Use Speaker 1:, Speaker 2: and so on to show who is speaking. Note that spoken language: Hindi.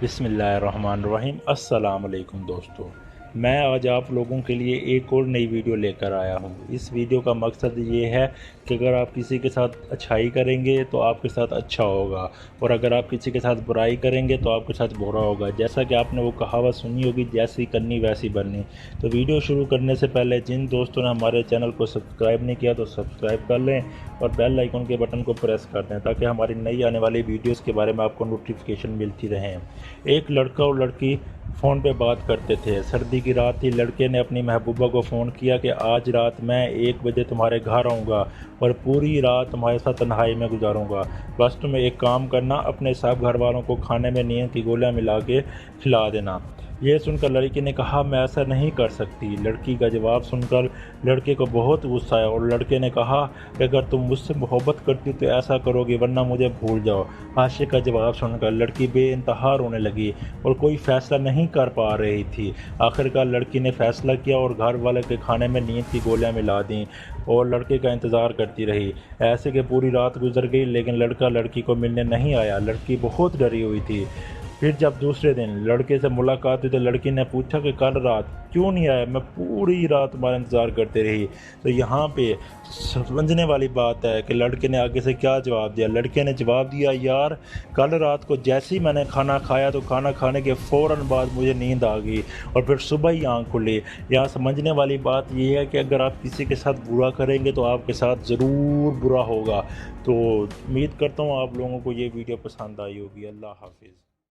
Speaker 1: बिस्मिल्लाहिर्रहमानिर्रहीम। अस्सलाम वालेकुम दोस्तों, मैं आज आप लोगों के लिए एक और नई वीडियो लेकर आया हूँ। इस वीडियो का मकसद ये है कि अगर आप किसी के साथ अच्छाई करेंगे तो आपके साथ अच्छा होगा, और अगर आप किसी के साथ बुराई करेंगे तो आपके साथ बुरा होगा। जैसा कि आपने वो कहावत सुनी होगी, जैसी करनी वैसी बननी। तो वीडियो शुरू करने से पहले जिन दोस्तों ने हमारे चैनल को सब्सक्राइब नहीं किया तो सब्सक्राइब कर लें और बेल आइकन के बटन को प्रेस कर दें, ताकि हमारी नई आने वाली वीडियोज़ के बारे में आपको नोटिफिकेशन मिलती रहें। एक लड़का और लड़की फ़ोन पे बात करते थे। सर्दी की रात थी। लड़के ने अपनी महबूबा को फ़ोन किया कि आज रात मैं 1 बजे तुम्हारे घर आऊँगा और पूरी रात तुम्हारे साथ तन्हाई में गुजारूँगा। बस तुम्हें एक काम करना, अपने सब घर वालों को खाने में नींद की गोलियाँ मिला के खिला देना। यह सुनकर लड़की ने कहा, मैं ऐसा नहीं कर सकती। लड़की का जवाब सुनकर लड़के को बहुत गुस्सा आया और लड़के ने कहा कि अगर तुम मुझसे मोहब्बत करती तो ऐसा करोगी, वरना मुझे भूल जाओ। आशिक का जवाब सुनकर लड़की बेइंतहा रोने लगी और कोई फैसला नहीं कर पा रही थी। आखिरकार लड़की ने फैसला किया और घर वाले के खाने में नींद की गोलियां मिला दी और लड़के का इंतज़ार करती रही। ऐसे कि पूरी रात गुजर गई, लेकिन लड़का लड़की को मिलने नहीं आया। लड़की बहुत डरी हुई थी। फिर जब दूसरे दिन लड़के से मुलाकात हुई तो लड़की ने पूछा कि कल रात क्यों नहीं आया, मैं पूरी रात तुम्हारा इंतज़ार करते रही। तो यहाँ पे समझने वाली बात है कि लड़के ने आगे से क्या जवाब दिया। लड़के ने जवाब दिया, यार कल रात को जैसे ही मैंने खाना खाया तो खाना खाने के फ़ौरन बाद मुझे नींद आ गई और फिर सुबह ही आँख खुली। यहाँ समझने वाली बात ये है कि अगर आप किसी के साथ बुरा करेंगे तो आपके साथ ज़रूर बुरा होगा। तो उम्मीद करता हूँ आप लोगों को ये वीडियो पसंद आई होगी। अल्लाह हाफिज़।